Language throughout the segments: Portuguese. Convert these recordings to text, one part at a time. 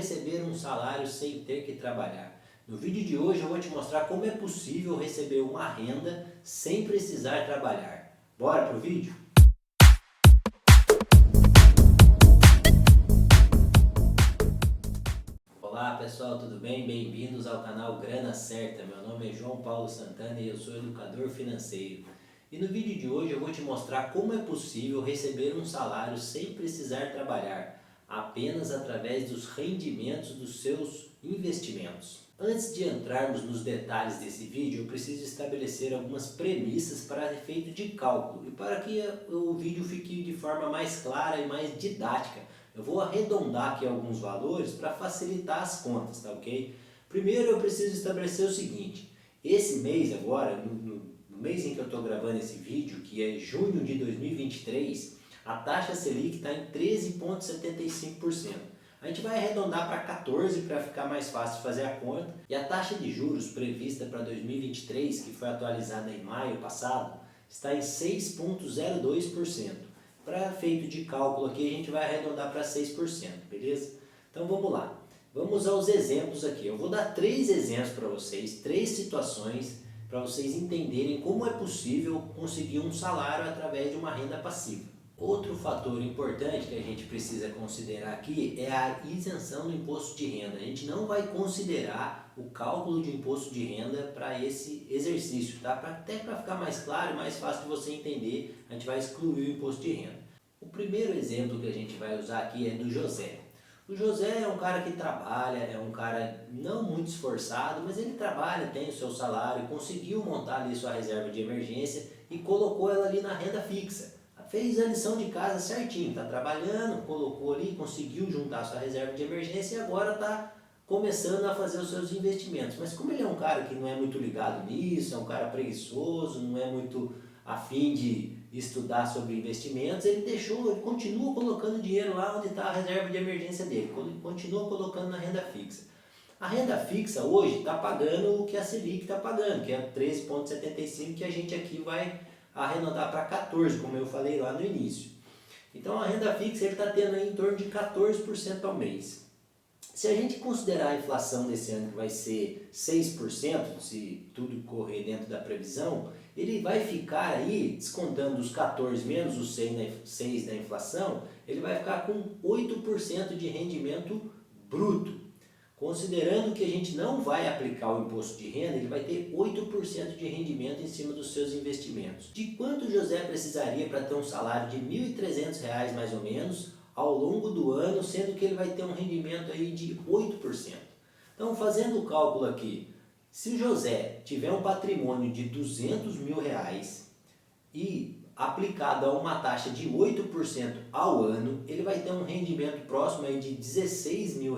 receber um salário sem ter que trabalhar. No vídeo de hoje eu vou te mostrar como é possível receber uma renda sem precisar trabalhar. Bora pro vídeo? Olá pessoal, tudo bem? Bem-vindos ao canal Grana Certa. Meu nome é João Paulo Santana e eu sou educador financeiro. E no vídeo de hoje eu vou te mostrar como é possível receber um salário sem precisar trabalhar, apenas através dos rendimentos dos seus investimentos. Antes de entrarmos nos detalhes desse vídeo, eu preciso estabelecer algumas premissas para efeito de cálculo e para que o vídeo fique de forma mais clara e mais didática. Eu vou arredondar aqui alguns valores para facilitar as contas, tá ok? Primeiro eu preciso estabelecer o seguinte: esse mês agora, no mês em que eu estou gravando esse vídeo, que é junho de 2023, a taxa Selic está em 13,75%. A gente vai arredondar para 14% para ficar mais fácil de fazer a conta. E a taxa de juros prevista para 2023, que foi atualizada em maio passado, está em 6,02%. Para efeito de cálculo aqui, a gente vai arredondar para 6%, beleza? Então vamos lá. Vamos aos exemplos aqui. Eu vou dar 3 exemplos para vocês, 3 situações para vocês entenderem como é possível conseguir um salário através de uma renda passiva. Outro fator importante que a gente precisa considerar aqui é a isenção do imposto de renda. A gente não vai considerar o cálculo de imposto de renda para esse exercício, tá? Até para ficar mais claro e mais fácil de você entender, a gente vai excluir o imposto de renda. O primeiro exemplo que a gente vai usar aqui é do José. O José é um cara que trabalha, é um cara não muito esforçado, mas ele trabalha, tem o seu salário, conseguiu montar ali sua reserva de emergência e colocou ela ali na renda fixa. Fez a lição de casa certinho, está trabalhando, colocou ali, conseguiu juntar sua reserva de emergência e agora está começando a fazer os seus investimentos. Mas como ele é um cara que não é muito ligado nisso, é um cara preguiçoso, não é muito afim de estudar sobre investimentos, ele continua colocando dinheiro lá onde está a reserva de emergência dele, continua colocando na renda fixa. A renda fixa hoje está pagando o que a Selic está pagando, que é 13,75%, que a gente aqui vai arredondar para 14%, como eu falei lá no início. Então a renda fixa ele está tendo aí em torno de 14% ao mês. Se a gente considerar a inflação desse ano que vai ser 6%, se tudo correr dentro da previsão, ele vai ficar aí, descontando os 14 menos os 6 da inflação, ele vai ficar com 8% de rendimento bruto. Considerando que a gente não vai aplicar o imposto de renda, ele vai ter 8% de rendimento em cima dos seus investimentos. De quanto o José precisaria para ter um salário de R$ 1.300 mais ou menos ao longo do ano, sendo que ele vai ter um rendimento aí de 8%. Então, fazendo o cálculo aqui, se o José tiver um patrimônio de R$ 200 mil e aplicado a uma taxa de 8% ao ano, ele vai ter um rendimento próximo aí de R$ 16 mil.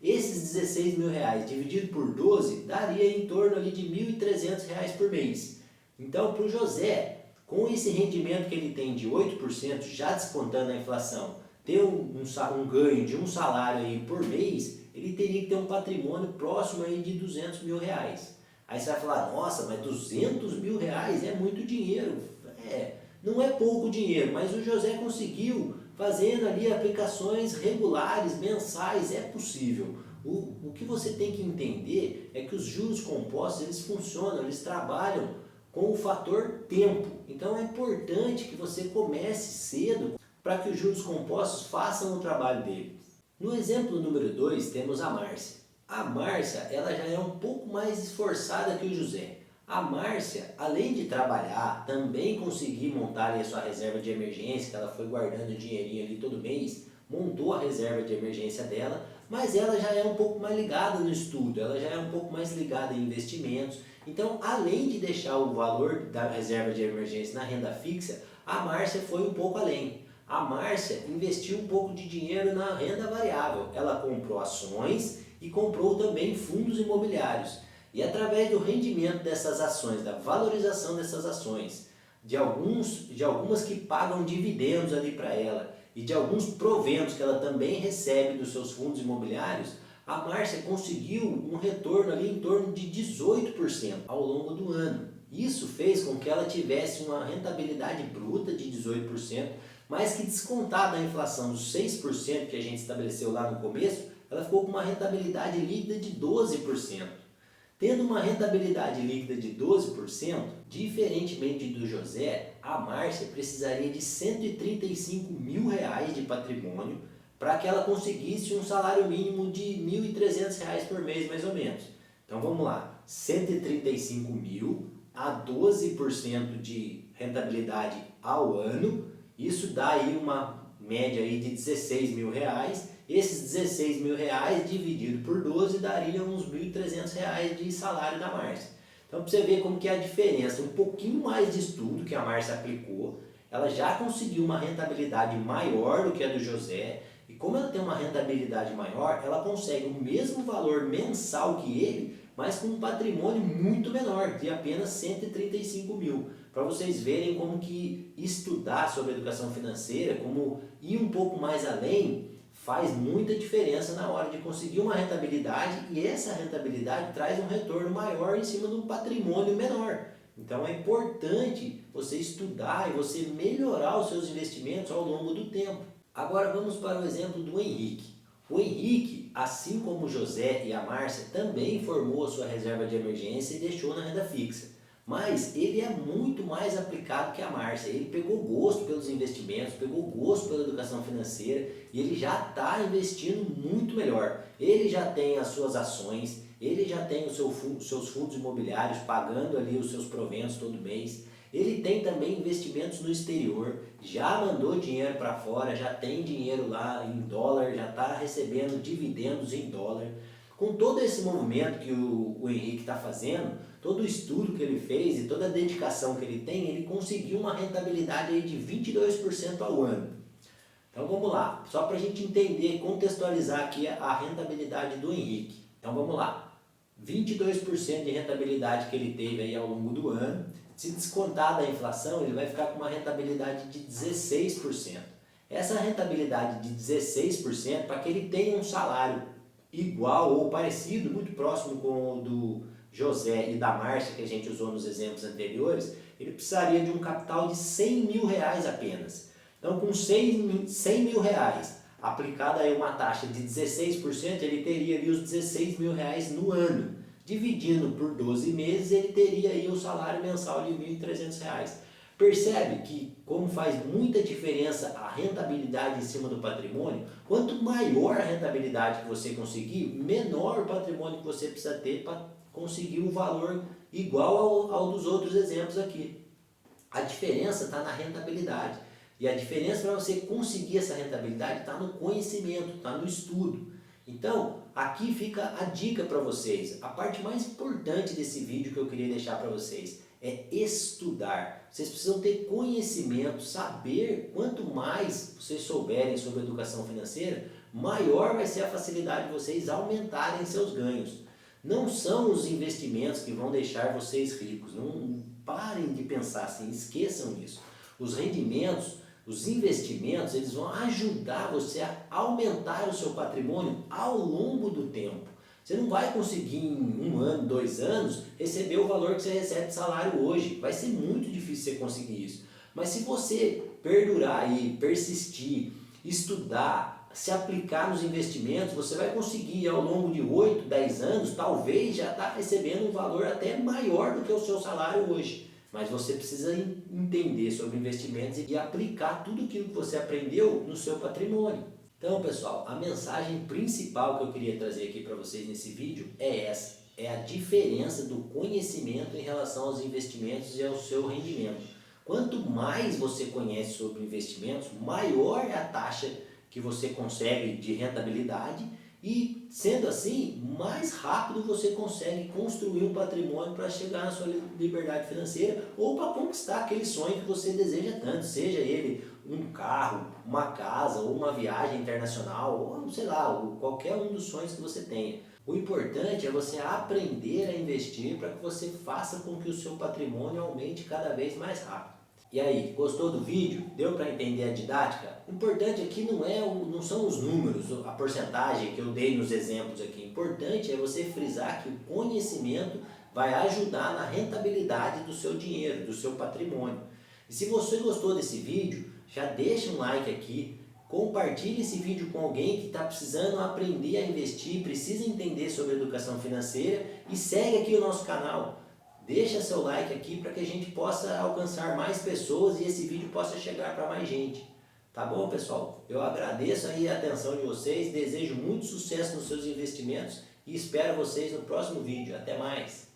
Esses R$ 16 mil dividido por 12 daria em torno ali de R$ 1.300 por mês. Então, para o José, com esse rendimento que ele tem de 8%, já descontando a inflação, ter um ganho de um salário aí por mês, ele teria que ter um patrimônio próximo aí de R$ 200 mil. Aí você vai falar, nossa, mas R$ 200 mil é muito dinheiro. Não é pouco dinheiro, mas o José conseguiu fazendo ali aplicações regulares, mensais, é possível. O que você tem que entender é que os juros compostos, eles funcionam, eles trabalham com o fator tempo. Então é importante que você comece cedo para que os juros compostos façam o trabalho dele. No exemplo número 2 temos a Márcia. A Márcia, ela já é um pouco mais esforçada que o José. A Márcia, além de trabalhar, também conseguir montar ali a sua reserva de emergência, que ela foi guardando dinheirinho ali todo mês, montou a reserva de emergência dela, mas ela já é um pouco mais ligada no estudo, ela já é um pouco mais ligada em investimentos. Então, além de deixar o valor da reserva de emergência na renda fixa, a Márcia foi um pouco além. A Márcia investiu um pouco de dinheiro na renda variável. Ela comprou ações e comprou também fundos imobiliários. E através do rendimento dessas ações, da valorização dessas ações, de algumas que pagam dividendos ali para ela e de alguns proventos que ela também recebe dos seus fundos imobiliários, a Márcia conseguiu um retorno ali em torno de 18% ao longo do ano. Isso fez com que ela tivesse uma rentabilidade bruta de 18%, mas que descontada a inflação dos 6% que a gente estabeleceu lá no começo, ela ficou com uma rentabilidade líquida de 12%. Tendo uma rentabilidade líquida de 12%, diferentemente do José, a Márcia precisaria de R$ 135.000 de patrimônio para que ela conseguisse um salário mínimo de R$ 1.300 por mês, mais ou menos. Então vamos lá, 135 mil a 12% de rentabilidade ao ano, isso dá aí uma média aí de R$ 16.000. Esses R$ 16.000 dividido por 12 daria uns R$ 1.300 de salário da Márcia. Então, para você ver como que é a diferença, um pouquinho mais de estudo que a Márcia aplicou, ela já conseguiu uma rentabilidade maior do que a do José, e como ela tem uma rentabilidade maior, ela consegue o mesmo valor mensal que ele, mas com um patrimônio muito menor, de apenas 135 mil. Para vocês verem como que estudar sobre educação financeira, como ir um pouco mais além, faz muita diferença na hora de conseguir uma rentabilidade, e essa rentabilidade traz um retorno maior em cima de um patrimônio menor. Então é importante você estudar e você melhorar os seus investimentos ao longo do tempo. Agora vamos para o exemplo do Henrique. O Henrique, assim como o José e a Márcia, também formou a sua reserva de emergência e deixou na renda fixa. Mas ele é muito mais aplicado que a Márcia. Ele pegou gosto pelos investimentos, pegou gosto pela educação financeira e ele já está investindo muito melhor. Ele já tem as suas ações, ele já tem os seus fundos imobiliários pagando ali os seus proventos todo mês. Ele tem também investimentos no exterior, já mandou dinheiro para fora, já tem dinheiro lá em dólar, já está recebendo dividendos em dólar. Com todo esse movimento que o Henrique está fazendo, todo o estudo que ele fez e toda a dedicação que ele tem, ele conseguiu uma rentabilidade aí de 22% ao ano. Então vamos lá, só para a gente entender e contextualizar aqui a rentabilidade do Henrique. Então vamos lá, 22% de rentabilidade que ele teve aí ao longo do ano, se descontar da inflação, ele vai ficar com uma rentabilidade de 16%. Essa rentabilidade de 16%, para que ele tenha um salário igual ou parecido, muito próximo com o do José e da Márcia, que a gente usou nos exemplos anteriores, ele precisaria de um capital de R$ 100.000 apenas. Então, com R$ 100.000, aplicada aí uma taxa de 16%, ele teria ali os R$ 16.000 no ano. Dividindo por 12 meses, ele teria aí o salário mensal de R$ 1.300. Percebe que, como faz muita diferença a rentabilidade em cima do patrimônio, quanto maior a rentabilidade que você conseguir, menor o patrimônio que você precisa ter para conseguir um valor igual ao dos outros exemplos aqui. A diferença está na rentabilidade. E a diferença para você conseguir essa rentabilidade está no conhecimento, está no estudo. Então, aqui fica a dica para vocês. A parte mais importante desse vídeo que eu queria deixar para vocês é estudar. Vocês precisam ter conhecimento, saber. Quanto mais vocês souberem sobre educação financeira, maior vai ser a facilidade de vocês aumentarem seus ganhos. Não são os investimentos que vão deixar vocês ricos. Não parem de pensar assim, esqueçam isso. Os rendimentos, os investimentos, eles vão ajudar você a aumentar o seu patrimônio ao longo do tempo. Você não vai conseguir em 1 ano, 2 anos, receber o valor que você recebe de salário hoje. Vai ser muito difícil você conseguir isso. Mas se você perdurar aí, persistir, estudar, se aplicar nos investimentos, você vai conseguir ao longo de 8, 10 anos, talvez já estar recebendo um valor até maior do que o seu salário hoje. Mas você precisa entender sobre investimentos e aplicar tudo aquilo que você aprendeu no seu patrimônio. Então, pessoal, a mensagem principal que eu queria trazer aqui para vocês nesse vídeo é essa. É a diferença do conhecimento em relação aos investimentos e ao seu rendimento. Quanto mais você conhece sobre investimentos, maior é a taxa que você consegue de rentabilidade e, sendo assim, mais rápido você consegue construir um patrimônio para chegar na sua liberdade financeira ou para conquistar aquele sonho que você deseja tanto, seja ele um carro, uma casa ou uma viagem internacional ou sei lá, qualquer um dos sonhos que você tenha. O importante é você aprender a investir para que você faça com que o seu patrimônio aumente cada vez mais rápido. E aí, gostou do vídeo? Deu para entender a didática? O importante aqui não são os números, a porcentagem que eu dei nos exemplos aqui. O importante é você frisar que o conhecimento vai ajudar na rentabilidade do seu dinheiro, do seu patrimônio. E se você gostou desse vídeo, já deixa um like aqui, Compartilhe esse vídeo com alguém que está precisando aprender a investir, precisa entender sobre educação financeira e segue aqui o nosso canal. Deixa seu like aqui para que a gente possa alcançar mais pessoas e esse vídeo possa chegar para mais gente. Tá bom, pessoal? Eu agradeço aí a atenção de vocês, desejo muito sucesso nos seus investimentos e espero vocês no próximo vídeo. Até mais!